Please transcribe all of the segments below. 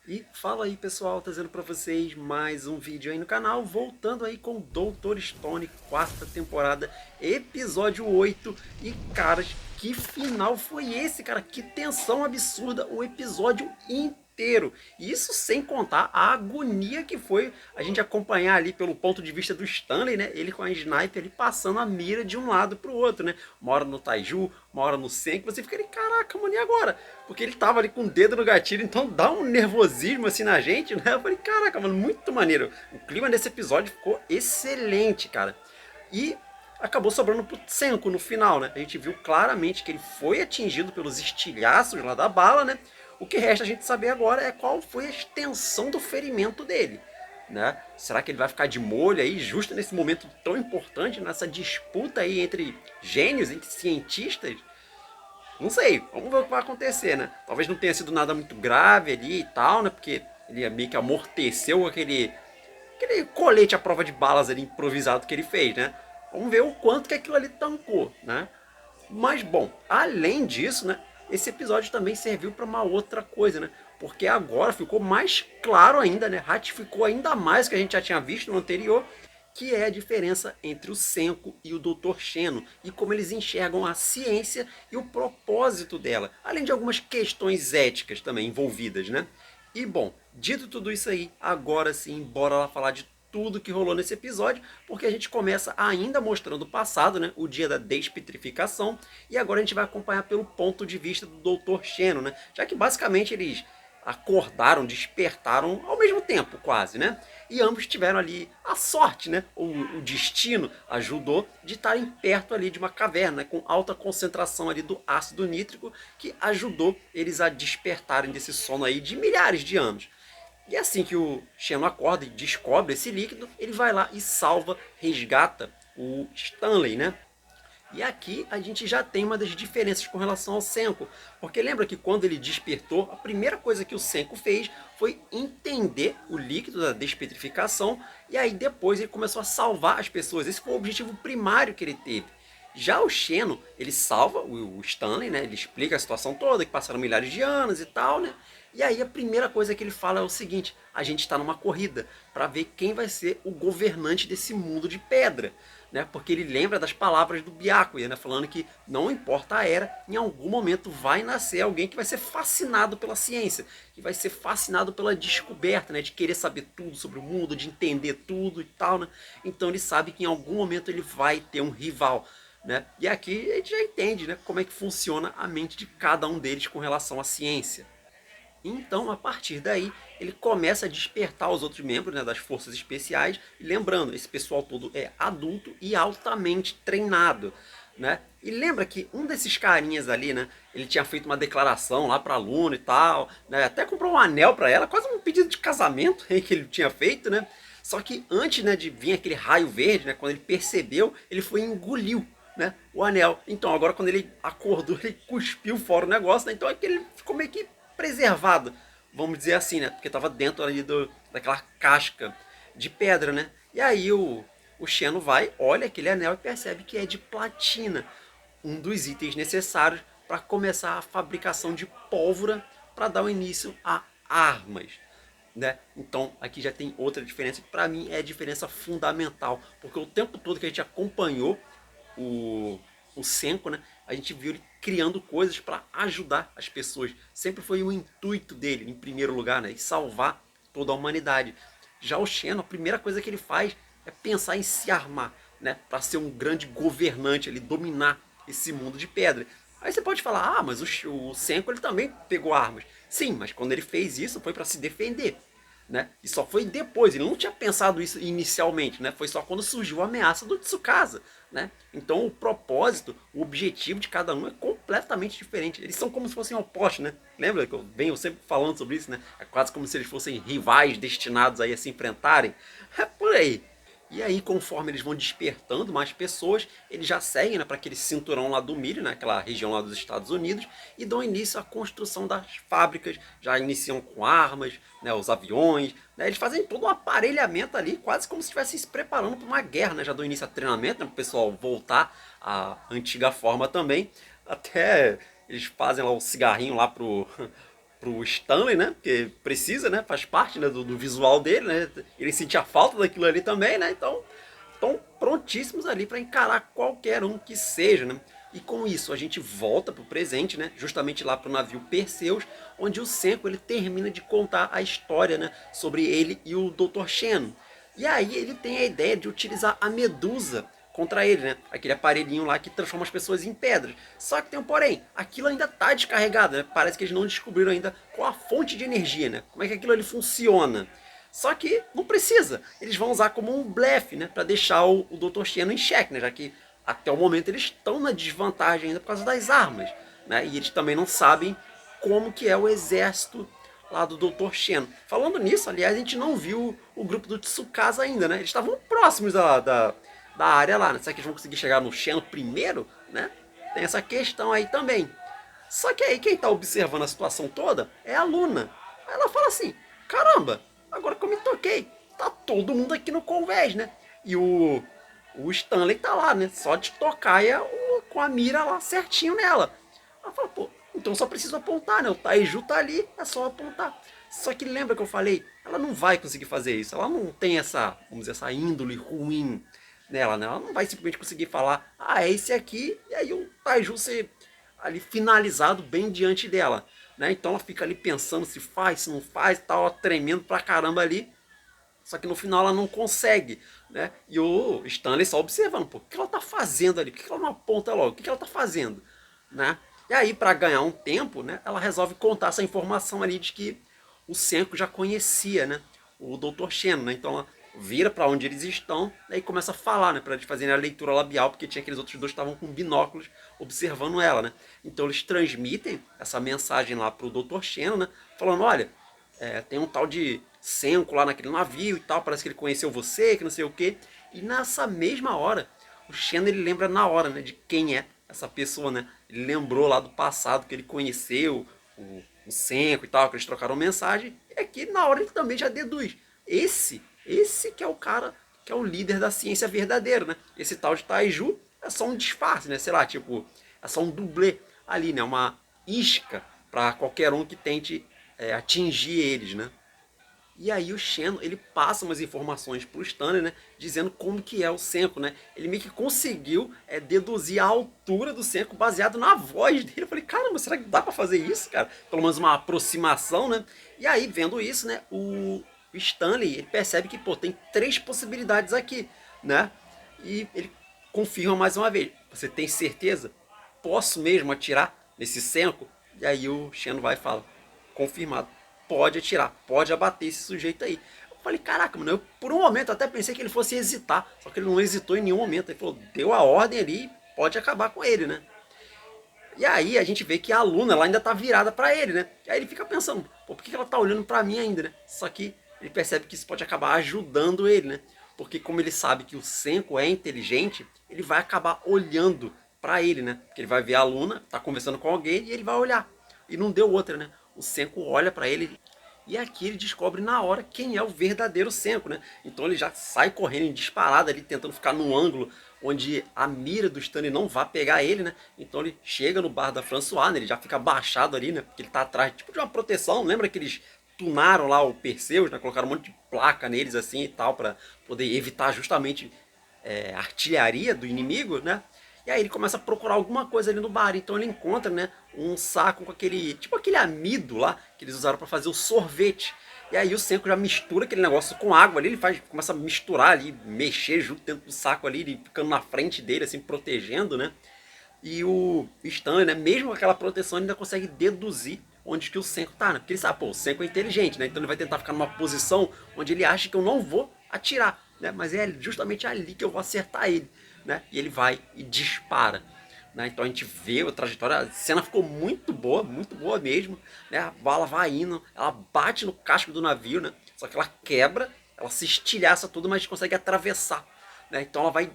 E fala aí pessoal, trazendo pra vocês mais um vídeo aí no canal, voltando aí com Doutor Stone, quarta temporada, episódio 8. E caras, que final foi esse, cara? Que tensão absurda o episódio inteiro. Isso sem contar a agonia que foi a gente acompanhar ali pelo ponto de vista do Stanley, né? Ele com a sniper ali passando a mira de um lado pro outro, né? Uma hora no Taiju, uma hora no Senki, você fica ali, caraca, mano, e agora? Porque ele tava ali com o dedo no gatilho, então dá um nervosismo assim na gente, né? Eu falei, caraca, mano, muito maneiro. O clima desse episódio ficou excelente, cara. E acabou sobrando pro Senko no final, né? A gente viu claramente que ele foi atingido pelos estilhaços lá da bala, né? O que resta a gente saber agora é qual foi a extensão do ferimento dele. Né? Será que ele vai ficar de molho aí justo nesse momento tão importante, nessa disputa aí entre gênios, entre cientistas? Não sei, vamos ver o que vai acontecer, né? Talvez não tenha sido nada muito grave ali e tal, né? Porque ele meio que amorteceu aquele colete à prova de balas ali improvisado que ele fez, né? Vamos ver o quanto que aquilo ali tancou, né? Mas bom, além disso, né? Esse episódio também serviu para uma outra coisa, né? Porque agora ficou mais claro ainda, né? Ratificou ainda mais o que a gente já tinha visto no anterior, que é a diferença entre o Senko e o Dr. Xeno e como eles enxergam a ciência e o propósito dela, além de algumas questões éticas também envolvidas, né? E bom, dito tudo isso aí, agora sim, bora lá falar de tudo que rolou nesse episódio, porque a gente começa ainda mostrando o passado, né, o dia da despetrificação, e agora a gente vai acompanhar pelo ponto de vista do Dr. Xeno, né, já que basicamente eles acordaram, despertaram ao mesmo tempo, quase, né? E ambos tiveram ali a sorte, né? O destino ajudou de estarem perto ali de uma caverna, né? Com alta concentração ali do ácido nítrico, que ajudou eles a despertarem desse sono aí de milhares de anos. E assim que o Xeno acorda e descobre esse líquido, ele vai lá e salva, resgata o Stanley, né? E aqui a gente já tem uma das diferenças com relação ao Senko. Porque lembra que quando ele despertou, a primeira coisa que o Senko fez foi entender o líquido da despetrificação. E aí depois ele começou a salvar as pessoas. Esse foi o objetivo primário que ele teve. Já o Xeno, ele salva o Stanley, né? Ele explica a situação toda, que passaram milhares de anos e tal, né? E aí a primeira coisa que ele fala é o seguinte: a gente está numa corrida para ver quem vai ser o governante desse mundo de pedra, né? Porque ele lembra das palavras do Byakuya, né? Falando que não importa a era, em algum momento vai nascer alguém que vai ser fascinado pela ciência, que vai ser fascinado pela descoberta, né? De querer saber tudo sobre o mundo, de entender tudo e tal, né? Então ele sabe que em algum momento ele vai ter um rival. Né? E aqui a gente já entende, né, como é que funciona a mente de cada um deles com relação à ciência. Então, a partir daí, ele começa a despertar os outros membros, né, das forças especiais. E lembrando, esse pessoal todo é adulto e altamente treinado. Né? E lembra que um desses carinhas ali, né, ele tinha feito uma declaração lá pra Luna e tal, né, até comprou um anel pra ela, quase um pedido de casamento que ele tinha feito, né? Só que antes, né, de vir aquele raio verde, né, quando ele percebeu, ele foi e engoliu, né, o anel. Então agora quando ele acordou, ele cuspiu fora o negócio, né? Então é que ele ficou meio que preservado, vamos dizer assim, né? Porque estava dentro ali daquela casca de pedra, né? E aí o Xeno vai, olha aquele anel e percebe que é de platina, um dos itens necessários para começar a fabricação de pólvora para dar o início a armas. Né? Então aqui já tem outra diferença que para mim é a diferença fundamental, porque o tempo todo que a gente acompanhou o, o Senko, né, a gente viu ele criando coisas para ajudar as pessoas. Sempre foi o intuito dele, em primeiro lugar, né, e salvar toda a humanidade. Já o Xeno, a primeira coisa que ele faz é pensar em se armar, né, para ser um grande governante, ele dominar esse mundo de pedra. Aí você pode falar, ah, mas o Senko ele também pegou armas. Sim, mas quando ele fez isso foi para se defender. Né? E só foi depois, ele não tinha pensado isso inicialmente, né? Foi só quando surgiu a ameaça do Tsukasa, né? Então o propósito, o objetivo de cada um é completamente diferente. Eles são como se fossem opostos, né? Lembra que eu venho sempre falando sobre isso, né? É quase como se eles fossem rivais destinados aí a se enfrentarem. É por aí. E aí, conforme eles vão despertando mais pessoas, eles já seguem, né, para aquele cinturão lá do milho, né, aquela região lá dos Estados Unidos, e dão início à construção das fábricas, já iniciam com armas, né, os aviões, né, eles fazem todo um aparelhamento ali, quase como se estivessem se preparando para uma guerra, né, já dão início a treinamento, né, para o pessoal voltar à antiga forma também, até eles fazem lá o cigarrinho lá pro Stanley, né? Porque precisa, né? Faz parte, né, do visual dele, né? Ele sentia falta daquilo ali também, né? Então, estão prontíssimos ali para encarar qualquer um que seja, né? E com isso a gente volta pro presente, né? Justamente lá pro navio Perseus, onde o Senko ele termina de contar a história, né? Sobre ele e o Dr. Shen. E aí ele tem a ideia de utilizar a Medusa contra ele, né? Aquele aparelhinho lá que transforma as pessoas em pedras. Só que tem um porém, aquilo ainda tá descarregado, né? Parece que eles não descobriram ainda qual a fonte de energia, né? Como é que aquilo ali funciona. Só que não precisa. Eles vão usar como um blefe, né? Para deixar o Dr. Xeno em xeque, né? Já que até o momento eles estão na desvantagem ainda por causa das armas, né? E eles também não sabem como que é o exército lá do Dr. Xeno. Falando nisso, aliás, a gente não viu o grupo do Tsukasa ainda, né? Eles estavam próximos da área lá, né? Será que eles vão conseguir chegar no Xeno primeiro, né? Tem essa questão aí também. Só que aí quem tá observando a situação toda é a Luna. Aí ela fala assim, caramba, agora que eu me toquei, tá todo mundo aqui no convés, né? E o Stanley tá lá, né? Só de tocaia com a mira lá certinho nela. Ela fala, pô, então só preciso apontar, né? O Taiju tá ali, é só apontar. Só que lembra que eu falei? Ela não vai conseguir fazer isso. Ela não tem essa, vamos dizer, essa índole ruim nela, né? Ela não vai simplesmente conseguir falar, ah, é esse aqui, e aí o Taiju ser ali finalizado bem diante dela, né? Então ela fica ali pensando se faz, se não faz, tal, tremendo pra caramba ali. Só que no final ela não consegue, né? E o Stanley só observando, pô, o que ela tá fazendo ali? Por que ela não aponta logo? O que ela tá fazendo, né? E aí, para ganhar um tempo, né, ela resolve contar essa informação ali de que o Senko já conhecia, né, o Dr. Shen, né? Então ela vira para onde eles estão, né, e começa a falar, né, para eles fazerem a leitura labial, porque tinha aqueles outros dois que estavam com binóculos observando ela, né? Então eles transmitem essa mensagem lá pro Dr. Shen, né, falando, olha, tem um tal de Senko lá naquele navio e tal, parece que ele conheceu você, que não sei o que. E nessa mesma hora, o Shen ele lembra na hora, né, de quem é essa pessoa, né? Ele lembrou lá do passado que ele conheceu o Senko e tal, que eles trocaram mensagem. E aqui na hora ele também já deduz. Esse que é o cara, que é o líder da ciência verdadeiro, né? Esse tal de Taiju é só um disfarce, né? Sei lá, tipo, é só um dublê ali, né? Uma isca para qualquer um que tente atingir eles, né? E aí o Shen, ele passa umas informações pro Stanley, né, dizendo como que é o Senko, né? Ele meio que conseguiu deduzir a altura do Senko baseado na voz dele. Eu falei, caramba, será que dá pra fazer isso, cara? Pelo menos uma aproximação, né? E aí, vendo isso, né, o Stanley, ele percebe que, pô, tem três possibilidades aqui, né? E ele confirma mais uma vez. Você tem certeza? Posso mesmo atirar nesse Senko? E aí o Shen vai e fala, confirmado, pode atirar, pode abater esse sujeito aí. Eu falei, caraca, mano, eu por um momento até pensei que ele fosse hesitar, só que ele não hesitou em nenhum momento. Ele falou, deu a ordem ali, pode acabar com ele, né? E aí a gente vê que a Luna ela ainda tá virada pra ele, né? E aí ele fica pensando, pô, por que ela tá olhando pra mim ainda, né? Só que ele percebe que isso pode acabar ajudando ele, né? Porque como ele sabe que o Senko é inteligente, ele vai acabar olhando pra ele, né? Porque ele vai ver a Luna, tá conversando com alguém e ele vai olhar. E não deu outra, né? O Senko olha pra ele e aqui ele descobre na hora quem é o verdadeiro Senko, né? Então ele já sai correndo em disparada ali, tentando ficar num ângulo onde a mira do Stanley não vai pegar ele, né? Então ele chega no bar da François, né? Ele já fica abaixado ali, né? Porque ele tá atrás tipo de uma proteção. Lembra que eles tunaram lá o Perseus, né? Colocaram um monte de placa neles assim e tal, para poder evitar justamente a artilharia do inimigo, né? E aí ele começa a procurar alguma coisa ali no bar. Então ele encontra, né, um saco com aquele, tipo aquele amido lá que eles usaram para fazer o sorvete. E aí o Senko já mistura aquele negócio com água ali, ele começa a misturar ali, mexer junto dentro do saco ali, ele ficando na frente dele, assim, protegendo, né? E o Stan, né, mesmo com aquela proteção, ele ainda consegue deduzir onde que o Senko tá, né? Porque ele sabe, pô, o Senko é inteligente, né? Então ele vai tentar ficar numa posição onde ele acha que eu não vou atirar, né? Mas é justamente ali que eu vou acertar ele, né? E ele vai e dispara. Né? Então a gente vê a trajetória, a cena ficou muito boa mesmo, né? A bala vai indo, ela bate no casco do navio, né? Só que ela quebra, ela se estilhaça tudo, mas consegue atravessar, né? Então ela vai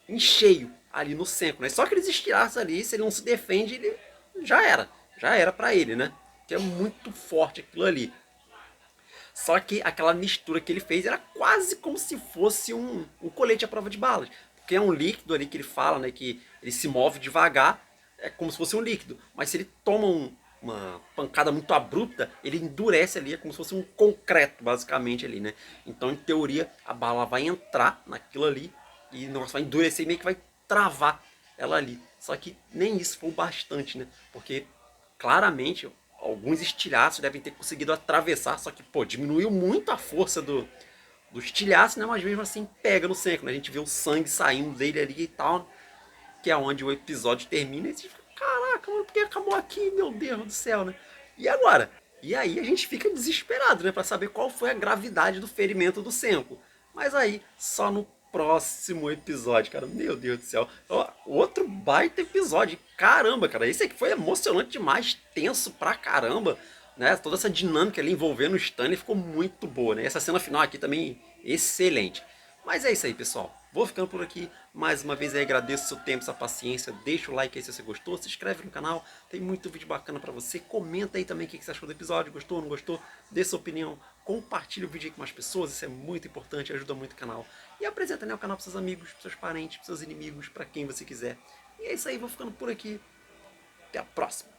em cheio ali no Senko, né? Só que eles estirassem ali, se ele não se defende, ele já era pra ele, né? Que é muito forte aquilo ali. Só que aquela mistura que ele fez era quase como se fosse um colete à prova de balas. Porque é um líquido ali que ele fala, né? Que ele se move devagar, é como se fosse um líquido. Mas se ele toma uma pancada muito abrupta, ele endurece ali, é como se fosse um concreto, basicamente, ali, né? Então, em teoria, a bala vai entrar naquilo ali e o negócio vai endurecer e meio que vai travar ela ali. Só que nem isso foi o bastante, né? Porque, claramente, alguns estilhaços devem ter conseguido atravessar, só que, pô, diminuiu muito a força do estilhaço, né? Mas mesmo assim pega no seco, né? A gente vê o sangue saindo dele ali e tal, que é onde o episódio termina e você fica, caraca, mano, por que acabou aqui? Meu Deus do céu, né? E agora? E aí a gente fica desesperado, né? Pra saber qual foi a gravidade do ferimento do Senko. Mas aí, só no próximo episódio, cara. Meu Deus do céu. Ó, outro baita episódio. Caramba, cara. Esse aqui foi emocionante demais, tenso pra caramba. Né? Toda essa dinâmica ali envolvendo o Stanley ficou muito boa, né? Essa cena final aqui também excelente. Mas é isso aí, pessoal. Vou ficando por aqui. Mais uma vez aí agradeço seu tempo, sua paciência. Deixa o like aí se você gostou. Se inscreve no canal. Tem muito vídeo bacana pra você. Comenta aí também o que você achou do episódio. Gostou, não gostou? Dê sua opinião. Compartilha o vídeo aí com mais pessoas. Isso é muito importante. Ajuda muito o canal. E apresenta, né, o canal pros seus amigos, pros seus parentes, pros seus inimigos, pra quem você quiser. E é isso aí. Vou ficando por aqui. Até a próxima.